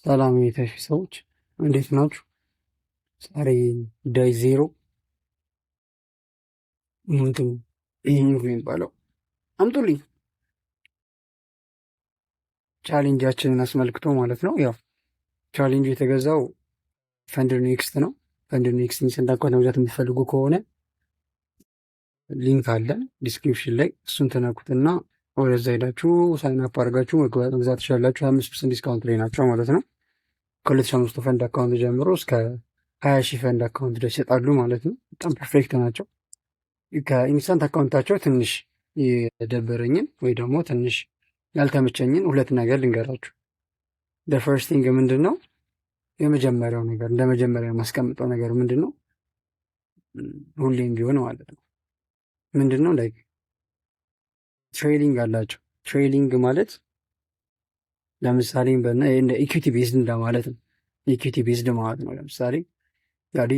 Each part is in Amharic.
ሰላም የተሽ ሰዎች እንዴት ናችሁ? ዛሬ ዳይ ዜሮ ምንድን ይህ የሚባለው አምጡልኝ ቻሌንጃችንን አስመልክቶ ማለት ነው። ያው ቻሌንጁ የተገዛው ፈንድር ኔክስት ነው። ፈንድር ኔክስት ኢንስታንት አካውንት መግዛት የምትፈልጉ ከሆነ ሊንክ አለ ዲስክሪፕሽን ላይ፣ እሱን ተነኩትና ወደዛ ሄዳችሁ ሳይን አፕ አድርጋችሁ መግዛት ትችላላችሁ። 25% ዲስካውንት ላይ ናቸው ማለት ነው። ከ2005 ፈንድ አካውንት ጀምሮ እስከ 20,000 ፈንድ አካውንት ድረስ ይሰጣሉ ማለት ነው። በጣም ፐርፌክት ናቸው። ከኢንስታንት አካውንታቸው ትንሽ የደበረኝን ወይ ደግሞ ትንሽ ያልተመቸኝን ሁለት ነገር ልንገራችሁ። ፈርስት ቲንግ ምንድን ነው? የመጀመሪያው ነገር እንደ መጀመሪያ የማስቀምጠው ነገር ምንድን ነው? ሁሌም ቢሆን ማለት ነው ምንድን ነው ላይክ ትሬዲንግ አላቸው። ትሬዲንግ ማለት ለምሳሌ እንደ ኢኩዊቲ ቤዝድ እንደማለት ነው። ኢኩዊቲ ቤዝድ ማለት ነው። ለምሳሌ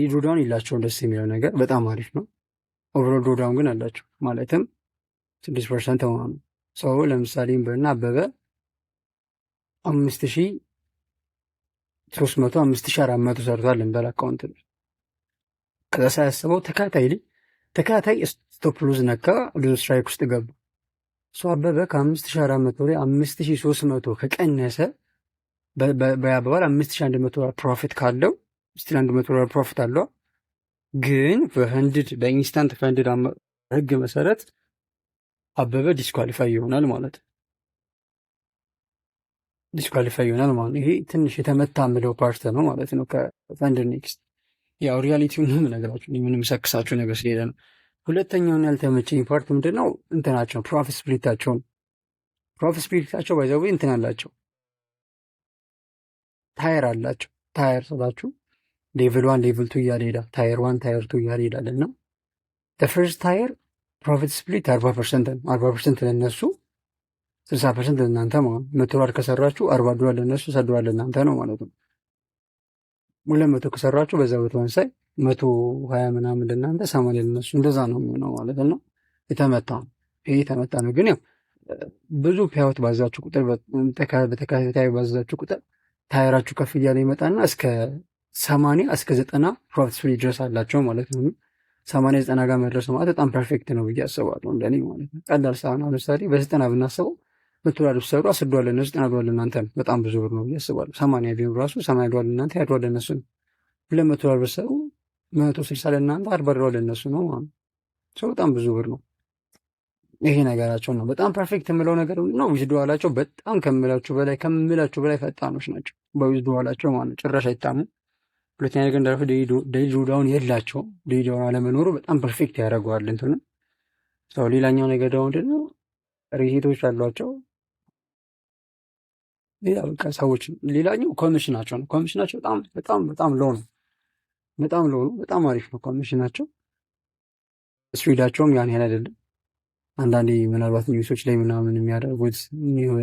ድሮዳውን የላቸውም። ደስ የሚለው ነገር በጣም አሪፍ ነው። ኦቨሮል ድሮዳውን ግን አላቸው። ማለትም 6% ማለት ነው። ሰው ለምሳሌ በና አበበ 5300 5400 ሰርቷል እንበል አካውንት ነው። ከዛ ሳያስበው ተከታታይ ስቶፕ ሉዝ ነካ፣ ብዙ ስትራይክ ውስጥ ገባ። ሰው አበበ ከ5400 ላይ 5300 ከቀነሰ በአባባል 5100 ፕሮፊት ካለው ስቲል 100 ፕሮፊት አለው። ግን በኢንስታንት ፈንድድ ህግ መሰረት አበበ ዲስኳሊፋይ ይሆናል ማለት ነው። ይሄ ትንሽ የተመታ ምለው ፓርት ነው ማለት ነው ከፈንድ ኔክስት። ያው ሪያሊቲውን ነው የምነግራችሁ፣ ምንም ሰክሳችሁ ነገር ስለሌለ ነው። ሁለተኛውን ያልተመቸኝ ፓርት ምንድነው? እንትናቸው ፕሮፊት ስፕሊታቸውን ባይዘው እንትን አላቸው፣ ታየር አላቸው። ታየር ስላችሁ ሌቭል 1 ሌቭል 2 እያለ ሄዳል። ታየር 1 ታየር 2 እያለ ሄዳል እና ፈርስት ታየር ፕሮፊት ስፕሊት 40% ነው። 40% ለነሱ 60% ለእናንተ ማለት ነው። $100 ከሰራችሁ $40 ለነሱ $60 ለእናንተ ነው ማለት ነው። 200 ከሰራችሁ በዛ በተወንሳይ 120 ምናምን ለእናንተ 80 ለነሱ፣ እንደዛ ነው የሚሆነው ማለት ነው። የተመታ ነው። ግን ያው ብዙ ፒያውት ባዛችሁ ቁጥር በተከታታይ ባዛችሁ ቁጥር ታየራችሁ ከፍ እያለ ይመጣና እስከ 80 እስከ 90 ፕሮፊት ስፕሊት ድረስ አላቸው ማለት ነው። 80-90 ጋር መድረስ ማለት በጣም ፐርፌክት ነው ብዬ አስባለሁ፣ እንደኔ ማለት ነው። ቀላል ሳይሆን ለምሳሌ በ90 ብናስበው $100 ሰሩ $10 ለነሱ $90 ለእናንተ ነው። በጣም ብዙ ብር ነው ብዬ አስባለሁ። 80 ቢሆን ራሱ $80 ለእናንተ $20 ለነሱ ነው። $200 ሰሩ $160 ለእናንተ $40 ለነሱ ነው ማለት ነው። በጣም ብዙ ብር ነው። ይሄ ነገራቸው ነው በጣም ፐርፌክት የምለው ነገር ነው። ዊዝድዋላቸው በጣም ከምላችሁ በላይ ፈጣኖች ናቸው በዊዝድዋላቸው ማለት ነው። ጭራሽ አይታሙም። ሁለተኛ ነገር እንዳልኩ ዴይሊ ድሮዳውን የላቸውም። ዴይሊ ድሮዳውን አለመኖሩ በጣም ፐርፌክት ያደርገዋል እንትኑ ሰው። ሌላኛው ነገር ደግሞ ምንድነው? ሪሲቶች አሏቸው። ሌላ በቃ ሰዎች ሌላኛው ኮሚሽናቸው ነው። ኮሚሽናቸው በጣም ሎ ነው። በጣም አሪፍ ነው ኮሚሽናቸው። ስፒዳቸውም ያን ያህል አይደለም። አንዳንዴ ምናልባት ኒውሶች ላይ ምናምን የሚያደርጉት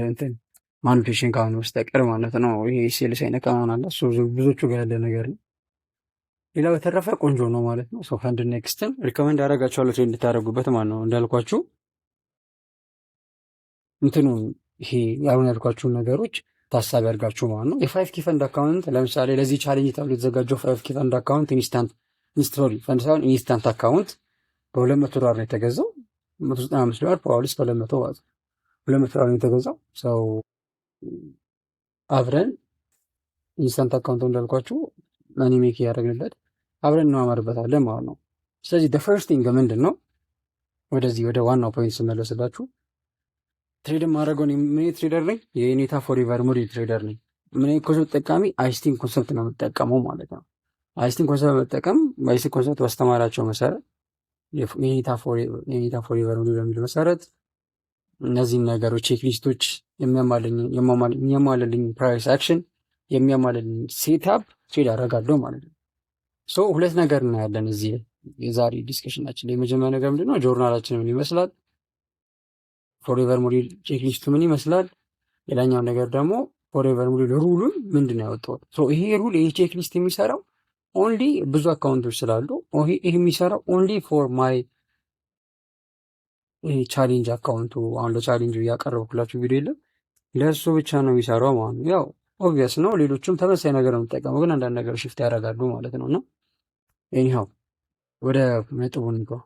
እንትን ማኑቴሽን ካሁን በስተቀር ማለት ነው። ይሄ ሴልስ አይነት ካሁን አለ እሱ ብዙዎቹ ጋር ያለ ነገር ነው። ሌላ በተረፈ ቆንጆ ነው ማለት ነው። ሰው ፈንድ ኔክስትን ሪኮመንድ አደርጋችኋለሁ ትሬድ እንድታደርጉበት ማለት ነው። እንዳልኳችሁ እንትኑ ይሄ ያሁን ያልኳችሁን ነገሮች ታሳቢ አድርጋችሁ ማለት ነው። የ5K ፈንድ አካውንት ለምሳሌ ለዚህ ቻሌንጅ ተብሎ የተዘጋጀው 5K ፈንድ አካውንት ኢንስታንት አካውንት $200 ነው የተገዛው። $195 ፕሮባብሊ እስከ $200 ማለት ነው። $200 ነው የተገዛው። ሰው አብረን ኢንስታንት አካውንት እንዳልኳችሁ መኒ ሜክ ያደረግንበት አብረን እንማማርበታለን ማለት ነው። ስለዚህ ፈርስት ቲንግ ምንድን ነው? ወደ ዋናው ፖይንት ስመለስላችሁ ትሬድ ማድረገውን ምን ትሬደር ነኝ? የኔታ ፎሬቨር ሞዴል ትሬደር ነኝ። ምን ኮንሰፕት ተጠቃሚ አይስቲንግ ኮንሰፕት ነው የምጠቀመው ማለት ነው። አይስቲንግ ኮንሰፕት መጠቀም አይስቲንግ ኮንሰፕት ባስተማራቸው መሰረት የኔታ ፎሬቨር ሞዴል በሚል መሰረት እነዚህን ነገሮች ቼክሊስቶች የሚያሟልልኝ ፕራይስ አክሽን የሚያሟልልኝ ሴትአፕ ትሬድ አደርጋለሁ ማለት ነው። ሁለት ነገር እናያለን እዚህ የዛሬ ዲስከሽናችን ላይ። የመጀመሪያ ነገር ምንድነው? ጆርናላችን ምን ይመስላል? ፎሬቨር ሞዴል ቼክሊስቱ ምን ይመስላል? ሌላኛው ነገር ደግሞ ፎሬቨር ሞዴል ሩሉን ምንድን ነው ያወጣው? ይሄ ሩል ይሄ ቼክሊስት የሚሰራው ኦንሊ ብዙ አካውንቶች ስላሉ ይሄ የሚሰራው ኦንሊ ፎር ማይ ቻሌንጅ አካውንቱ። አሁን ለቻሌንጁ እያቀረብኩላችሁ ቪዲዮ የለም ለእሱ ብቻ ነው የሚሰራው ማለት ነው። ያው ኦብቪየስ ነው። ሌሎችም ተመሳሳይ ነገር ነው የምጠቀመው፣ ግን አንዳንድ ነገር ሽፍት ያደርጋሉ ማለት ነው። እና ኤኒሃው ወደ ነጥቡ እንግባ።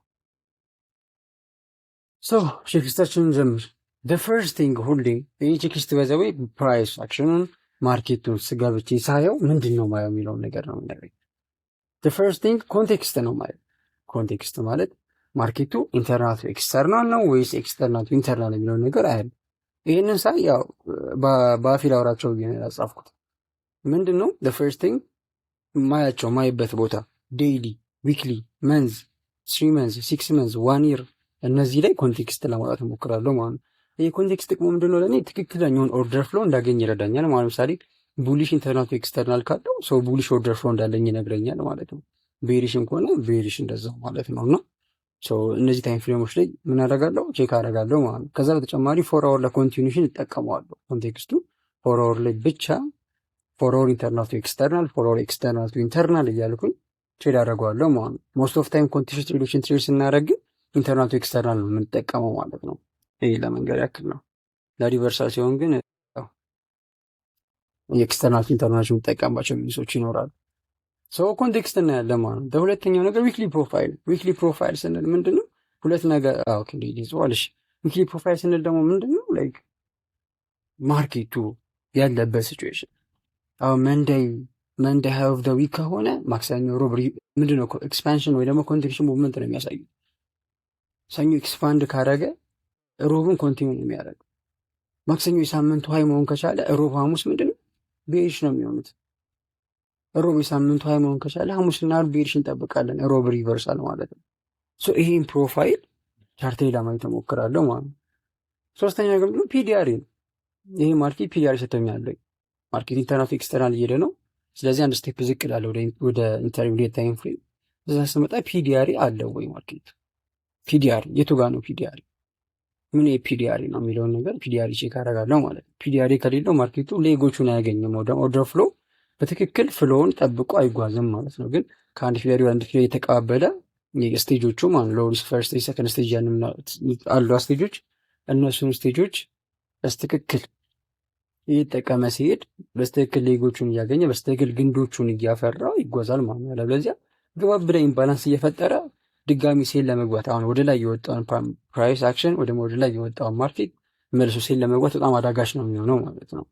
ቼክሊስታችንን ጀምር። ፈርስት ቲንግ ሁሌ ይህ ቼክሊስት በዘዌ ፕራይስ አክሽኑን ማርኬቱን ስገብቼ ሳየው ምንድን ነው ማየው የሚለውን ነገር ነው የምነግረኝ። ፈርስት ቲንግ ኮንቴክስት ነው ማየው። ኮንቴክስት ማለት ማርኬቱ ኢንተርናል ቱ ኤክስተርናል ነው ወይስ ኤክስተርናል ቱ ኢንተርናል የሚለውን ነገር አያል። ይህንን ሳይ ያው በአፌ ላውራቸው ያጻፍኩት ምንድን ነው ፈርስት ቲንግ ማያቸው ማይበት ቦታ ዴይሊ፣ ዊክሊ፣ መንዝ፣ 3 መንዝ፣ 6 መንዝ፣ 1 ይር እነዚህ ላይ ኮንቴክስት ለማውጣት እሞክራለሁ ማለት ነው። ይህ ኮንቴክስት ጥቅሙ ምንድነው? ለእኔ ትክክለኛውን ኦርደር ፍሎ እንዳገኝ ይረዳኛል። ማለት ለምሳሌ ቡሊሽ ኢንተርናል ቱ ኤክስተርናል ካለው ሰው ቡሊሽ ኦርደር ፍሎ እንዳለኝ ይነግረኛል ማለት ነው። ቤሪሽን ከሆነ ቤሪሽ እንደዛው ማለት ነው። እና እነዚህ ታይም ፍሬሞች ላይ ምን አደርጋለሁ? ቼክ አደርጋለሁ ማለት ነው። ከዛ በተጨማሪ ፎር አወር ለኮንቲኒሽን እጠቀመዋለሁ። ኮንቴክስቱ ፎር አወር ላይ ብቻ ፎር አወር ኢንተርናል ቱ ኤክስተርናል፣ ፎር አወር ኤክስተርናል ቱ ኢንተርናል እያልኩኝ ትሬድ አደርገዋለሁ ማለት ነው። ሞስት ኦፍ ታይም ኮንቲኒሽን ትሬዶችን ትሬድ ስናደርግ ኢንተርናል ቱ ኤክስተርናል ነው የምንጠቀመው ማለት ነው። ይህ ለመንገድ ያክል ነው። ለሪቨርሳል ሲሆን ግን የኤክስተርናል ቱ ኢንተርናል የምንጠቀምባቸው ሚሶች ይኖራሉ። ኮንቴክስት እናያለን ማለት ነው። በሁለተኛው ነገር ዊክሊ ፕሮፋይል። ዊክሊ ፕሮፋይል ስንል ምንድን ነው? ሁለት ነገር ይዘዋልሽ። ዊክሊ ፕሮፋይል ስንል ደግሞ ምንድን ነው? ላይክ ማርኬቱ ያለበት ሲቹዌሽን አሁን መንደይ ሃይ ኦፍ ደ ዊክ ከሆነ ማክሰኞ፣ ሮብ ምንድን ነው ኤክስፓንሽን ወይ ደግሞ ኮንትሪክሽን ሙቭመንት ነው የሚያሳዩ። ሰኞ ኤክስፓንድ ካረገ ሮብን ኮንቲኒው ነው የሚያደርገው። ማክሰኞ የሳምንቱ ሀይ መሆን ከቻለ ሮብ፣ ሐሙስ ምንድን ነው ቤሪሽ ነው የሚሆኑት። ሮብ የሳምንቱ ሀይ መሆን ከቻለ ሐሙስና ዓርብ ቤሪሽ እንጠብቃለን። ሮብ ሪቨርሳል ማለት ነው። ይሄን ፕሮፋይል ቻርቴ ለማየት እሞክራለሁ ማለት ነው። ሶስተኛ ነገር ደግሞ ፒዲአር ነው። ይሄ ማርኬት ፒዲአር ይሰጠኛል። ማርኬት ኢንተርናል ኤክስተርናል እየሄደ ነው። ስለዚህ አንድ ስቴፕ ዝቅ እላለሁ ወደ ኢንተርሚዲየት ታይም ፍሬም። እዛ ስመጣ ፒዲአር አለው ወይ ማርኬት ፒዲአር የቱ ጋር ነው? ፒዲአር ምን ፒዲአር ነው የሚለውን ነገር ፒዲአር ቼክ አደርጋለሁ ማለት ነው። ፒዲአር ከሌለው ማርኬቱ ሌጎቹን አያገኝም። ኦርደር ፍሎ በትክክል ፍሎውን ጠብቆ አይጓዝም ማለት ነው። ግን ከአንድ ፒዲአር አንድ ፒዲአር የተቀባበለ ስቴጆቹ ማለት ሎው ሪስክ ፈርስት ስቴጅ፣ ሰከንድ ስቴጅ አሉ ስቴጆች። እነሱን ስቴጆች በስትክክል እየተጠቀመ ሲሄድ በስትክክል ሌጎቹን እያገኘ በስትክክል ግንዶቹን እያፈራ ይጓዛል ማለት ነው። ያለበለዚያ ግባብ ላይ ኢምባላንስ እየፈጠረ ድጋሚ ሴል ለመግባት አሁን ወደ ላይ የወጣውን ፕራይስ አክሽን ወይ ደግሞ ወደ ላይ የወጣውን ማርኬት መልሶ ሴል ለመግባት በጣም አዳጋች ነው የሚሆነው ማለት ነው።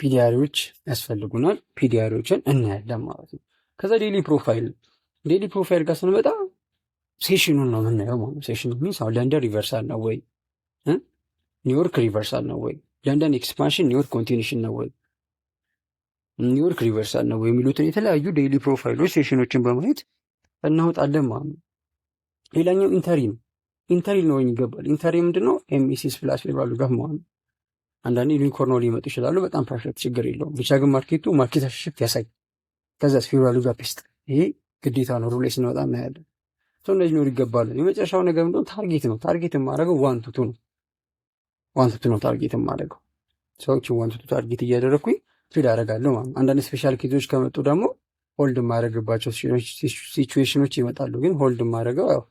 ፒዲአሪዎች ያስፈልጉናል። ፒዲአሪዎችን እናያለን ማለት ነው። ከዛ ዴሊ ፕሮፋይል ጋር ስንመጣ ሴሽኑን ነው የምናየው ማለት ነው። ሴሽኑ ሚንስ አሁን ለንደን ሪቨርሳል ነው ወይ፣ ኒውዮርክ ሪቨርሳል ነው ወይ፣ ለንደን ኤክስፓንሽን ኒውዮርክ ኮንቲኒሽን ነው ወይ፣ ኒውዮርክ ሪቨርሳል ነው የሚሉትን የተለያዩ ዴይሊ ፕሮፋይሎች ሴሽኖችን በማየት እናወጣለን ማለት ነው። ሌላኛው ኢንተሪ ነው ይገባል። ኢንተሪ ምንድነው? ኤምኢሲስ ፕላስ ሌቫሉ ጋር ማለት ነው። አንዳንዴ ዩኒኮርን ሊመጡ ይችላሉ። በጣም ፐርፌክት ችግር የለውም። ብቻ ግን ማርኬት ሽፍት ያሳይ። ከዛ ፌቨራሉ ጋር ፔስት። ይሄ ግዴታ ነው። ሩሌ ስንወጣ እናያለን። እንደዚህ ኖር ይገባሉ። የመጨረሻው ነገር ምንድነው? ታርጌት ነው። ታርጌት የማደርገው ዋንቱቱ ነው። ታርጌት የማደርገው ሰዎች ዋንቱቱ ታርጌት እያደረግኩኝ ትሬድ አደርጋለሁ ማለት ነው። አንዳንድ ስፔሻል ኬዞች ከመጡ ደግሞ ሆልድ የማደርግባቸው ሲቹዌሽኖች ይመጣሉ። ግን ሆልድ የማደርገው ያው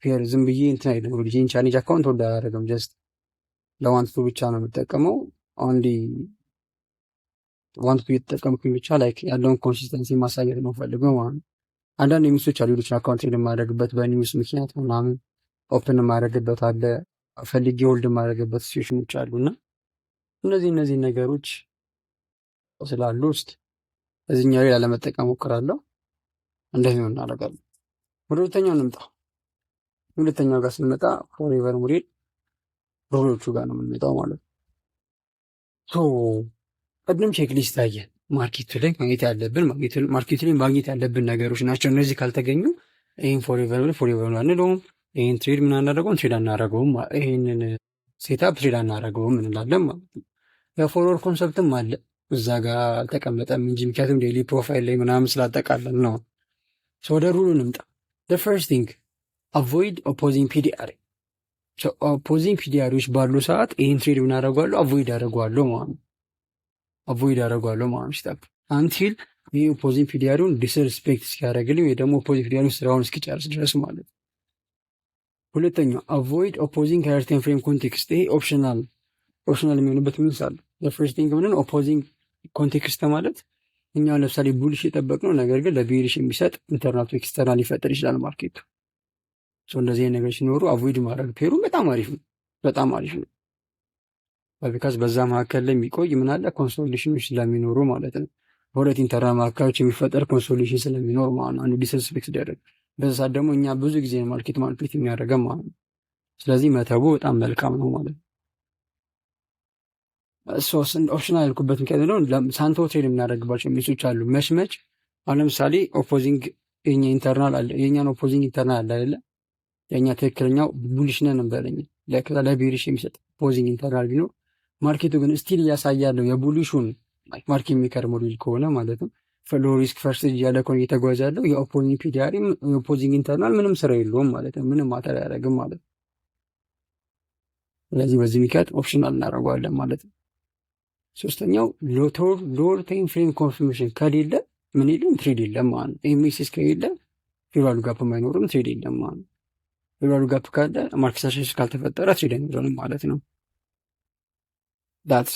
ፌር ዝም ብዬ እንትን አይደለም። እንግዲህ ቻሌንጅ አካውንት ሆልድ አላደርግም። ጀስት ለዋንቱቱ ብቻ ነው የምጠቀመው። አንዲ ዋንቱቱ እየተጠቀምኩኝ ብቻ ላይክ ያለውን ኮንሲስተንሲ ማሳየት ነው ፈልገው ማለት ነው። አንዳንድ ሚሶች አሉ። ሌሎችን አካውንት ሄድ የማደርግበት በኒውስ ምክንያት ምናምን ኦፕን የማደርግበት አለ። ፈልጌ ሆልድ የማደርግበት ሲቹዌሽኖች አሉና እነዚህ ነገሮች ስላሉ ውስጥ እዚህኛው ላይ ላለመጠቀም ሞክራለሁ። እንደዚህ ነው እናደርጋለን። ወደ ሁለተኛው እንምጣ። ሁለተኛው ጋር ስንመጣ ፎሬቨር ሞዴል ሮሎቹ ጋር ነው የምንመጣው ማለት ነው። ቅድም ቼክሊስት አየን። ማርኬቱ ላይ ማግኘት ያለብን ነገሮች ናቸው። እነዚህ ካልተገኙ ይህን ፎሬቨር አንለውም። ይህን ትሬድ ምን አናደርገውም፣ ትሬድ አናደርገውም። ይህንን ሴታፕ ትሬድ አናደርገውም እንላለን ማለት ነው። የፎሎወር ኮንሰፕትም አለ እዛ ጋር አልተቀመጠም እንጂ ምክንያቱም ዴይሊ ፕሮፋይል ላይ ምናምን ስላጠቃለን ነው። ወደ ሩሉ እንምጣ። ፈርስት ቲንግ አቮይድ ኦፖዚንግ ፒዲአር። ኦፖዚንግ ፒዲአሮች ባሉ ሰዓት ይህን ትሬድ ምን አደርገዋለሁ? አቮይድ አደርገዋለሁ ማለት ነው። ስታፕ አንቲል ይህ ኦፖዚንግ ፒዲአሩን ዲስሪስፔክት እስኪያደርግልኝ ወይ ደግሞ ኦፖዚንግ ፒዲአሩን ስራውን እስኪጨርስ ድረስ ማለት ነው። ሁለተኛው አቮይድ ኦፖዚንግ ሃየር ታይም ፍሬም ኮንቴክስት። ይሄ ኦፕሽናል የሚሆንበት ሚንስ አለ። የፈርስት ቲንግ ምንን ኦፖዚንግ ኮንቴክስት ማለት እኛ ለምሳሌ ቡልሽ የጠበቅነው ነገር ግን ለቤሪሽ የሚሰጥ ኢንተርናል ቱ ኤክስተርናል ሊፈጥር ይችላል ማርኬቱ። እንደዚህ አይነት ነገር ሲኖሩ አቮይድ ማድረግ ፔሩ በጣም አሪፍ ነው፣ በጣም አሪፍ ነው። ቢካዝ በዛ መካከል ላይ የሚቆይ ምን አለ ኮንሶሌሽኖች ስለሚኖሩ ማለት ነው። በሁለት ኢንተርናል መካከሎች የሚፈጠር ኮንሶሌሽን ስለሚኖር ማለት ነው። አንዱ ዲስስፔክት ሲደረግ በዛ ሰዓት ደግሞ እኛ ብዙ ጊዜ ማርኬት ማኒፕሌት የሚያደርገን ማለት ነው። ስለዚህ መተቡ በጣም መልካም ነው ማለት ነው። ኦፕሽናል ያልኩበት ምክንያት ነው ሳንቶ ትሬድ የምናደርግባቸው ሚሶች አሉ። መች አሁን ለምሳሌ ኦፖዚንግ የኛ ኢንተርናል አለ፣ የኛን ኦፖዚንግ ኢንተርናል አለ አይደለ? የኛ ትክክለኛው ቡሊሽ ነን እንበለኝ ለቤሪሽ የሚሰጥ ኦፖዚንግ ኢንተርናል ቢኖር ማርኬቱ ግን ስቲል እያሳያለው የቡሊሹን ማርኬት ሜከር ሞዴል ከሆነ ማለት ነው ሎ ሪስክ ፈርስት እያለ ከሆነ እየተጓዘ ያለው የኦፖዚንግ ፒዲአር የኦፖዚንግ ኢንተርናል ምንም ስራ የለውም ማለት ነው። ምንም ማተር አያደርግም ማለት ነው። ስለዚህ በዚህ ምክንያት ኦፕሽናል እናደርገዋለን ማለት ነው። ሶስተኛው ሎወር ታይም ፍሬም ኮንፊርሜሽን ከሌለ ምን የለም ትሬድ የለም ማለት ነው። ኤምኤስኤስ ከሌለ ፌርቫሉ ጋፕ የማይኖርም ትሬድ የለም ማለት ነው። ፌርቫሉ ጋፕ ካለ ማርኬት ሳሽን ካልተፈጠረ ትሬድ አይኖርም ማለት ነው። ዳትስ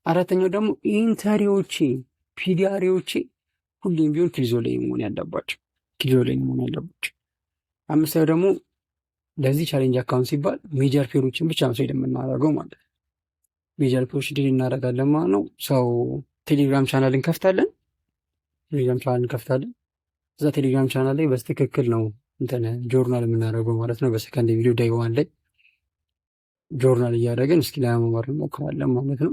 አራተኛው ደግሞ ኢንተሪዎቼ ፒዲአሪዎቼ ሁሌም ቢሆን ኪልዞ ላይ መሆን ያለባቸው። አምስተኛው ደግሞ ለዚህ ቻሌንጅ አካውንት ሲባል ሜጀር ፔሮችን ብቻ ነው የምናደርገው ማለት ነው። ሜጀር ፔሮች ዲል እናደርጋለን ማለት ነው። ሰው ቴሌግራም ቻናል እንከፍታለን። እዛ ቴሌግራም ቻናል ላይ በስትክክል ነው ጆርናል የምናደርገው ማለት ነው። በሰከንድ ቪዲዮ ዳይ ዋን ላይ ጆርናል እያደረግን እስኪ ለመማር እንሞክራለን ማለት ነው።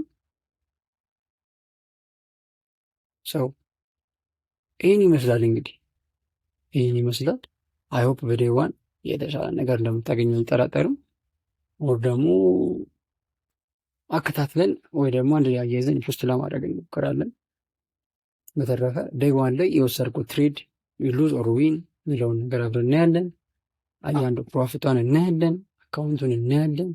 ሰው ይህን ይመስላል እንግዲህ አይሆፕ በዴይ ዋን የተሻለ ነገር እንደምታገኙ አልጠራጠርም። ወር ደግሞ አከታትለን ወይ ደግሞ አንድ ያያይዘን ፖስት ለማድረግ እንሞክራለን። በተረፈ ዴይ ዋን ላይ የወሰድኩት ትሬድ ሉዝ ኦር ዊን የሚለውን ነገር አብረን እናያለን። አንዱ ፕሮፊቷን እናያለን፣ አካውንቱን እናያለን፣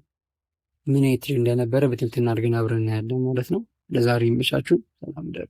ምን አይነት ትሬድ እንደነበረ በትንትና አድርገን አብረን እናያለን ማለት ነው። ለዛሬ ይመቻችሁ። ሰላም ደሩ።